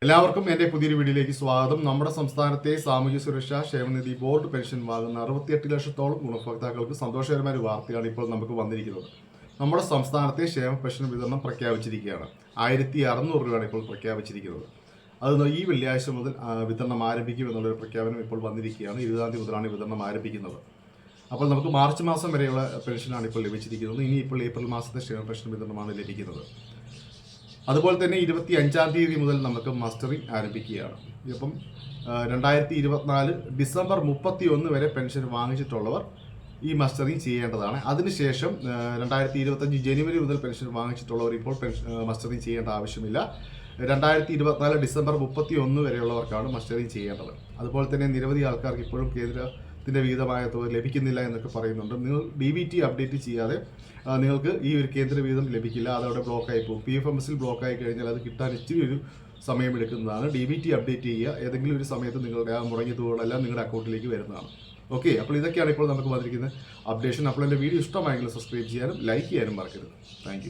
എല്ലാവർക്കും എൻ്റെ പുതിയൊരു വീഡിയോയിലേക്ക് സ്വാഗതം. നമ്മുടെ സംസ്ഥാനത്തെ സാമൂഹ്യ സുരക്ഷാ ക്ഷേമനിധി ബോർഡ് പെൻഷൻ വാങ്ങുന്ന 68 ലക്ഷത്തോളം ഗുണഭോക്താക്കൾക്ക് സന്തോഷകരമായ ഒരു വാർത്തയാണ് ഇപ്പോൾ നമുക്ക് വന്നിരിക്കുന്നത്. നമ്മുടെ സംസ്ഥാനത്തെ ക്ഷേമ പെൻഷൻ വിതരണം പ്രഖ്യാപിച്ചിരിക്കുകയാണ്. 1600 രൂപയാണ് ഇപ്പോൾ പ്രഖ്യാപിച്ചിരിക്കുന്നത്. അത് ഈ വെള്ളിയാഴ്ച മുതൽ വിതരണം ആരംഭിക്കും എന്നുള്ളൊരു പ്രഖ്യാപനം ഇപ്പോൾ വന്നിരിക്കുകയാണ്. 20-ാം തീയതി മുതലാണ് വിതരണം ആരംഭിക്കുന്നത്. അപ്പോൾ നമുക്ക് മാർച്ച് മാസം വരെയുള്ള പെൻഷനാണ് ഇപ്പോൾ ലഭിച്ചിരിക്കുന്നത്. ഇനി ഇപ്പോൾ ഏപ്രിൽ മാസത്തെ ക്ഷേമ പെൻഷൻ വിതരണമാണ് ലഭിക്കുന്നത്. അതുപോലെ തന്നെ 25-ാം തീയതി മുതൽ നമുക്ക് മസ്റ്ററിംഗ് ആരംഭിക്കുകയാണ്. ഇപ്പം 2024 ഡിസംബർ 31 വരെ പെൻഷൻ വാങ്ങിച്ചിട്ടുള്ളവർ ഈ മസ്റ്ററിംഗ് ചെയ്യേണ്ടതാണ്. അതിനുശേഷം 2025 ജനുവരി മുതൽ പെൻഷൻ വാങ്ങിച്ചിട്ടുള്ളവർ ഇപ്പോൾ മസ്റ്ററിംഗ് ചെയ്യേണ്ട ആവശ്യമില്ല. 2024 ഡിസംബർ 31 വരെയുള്ളവർക്കാണ് മസ്റ്ററിംഗ് ചെയ്യേണ്ടത്. അതുപോലെ തന്നെ നിരവധി ആൾക്കാർക്ക് ഇപ്പോഴും കേന്ദ്രത്തിൻ്റെ വിഹിതമായ തുക ലഭിക്കുന്നില്ല എന്നൊക്കെ പറയുന്നുണ്ട്. നിങ്ങൾ DBT അപ്ഡേറ്റ് ചെയ്യാതെ നിങ്ങൾക്ക് ഈ ഒരു കേന്ദ്ര വിഹിതം ലഭിക്കില്ല. അതവിടെ ബ്ലോക്കായി പോകും. PFMSൽ ബ്ലോക്കായി കഴിഞ്ഞാൽ അത് കിട്ടാൻ ഇച്ചിരി ഒരു സമയമെടുക്കുന്നതാണ്. DBT അപ്ഡേറ്റ് ചെയ്യുക. ഏതെങ്കിലും ഒരു സമയത്ത് നിങ്ങളുടെ ആ മുടങ്ങിയ തുകകളെല്ലാം നിങ്ങളുടെ അക്കൗണ്ടിലേക്ക് വരുന്നതാണ്. ഓക്കെ, അപ്പോൾ ഇതൊക്കെയാണ് ഇപ്പോൾ നമുക്ക് വന്നിരിക്കുന്ന അപ്ഡേഷൻ. അപ്പോൾ എൻ്റെ വീഡിയോ ഇഷ്ടമായെങ്കിൽ സബ്സ്ക്രൈബ് ചെയ്യാനും ലൈക്ക് ചെയ്യാനും മറക്കരുത്. താങ്ക്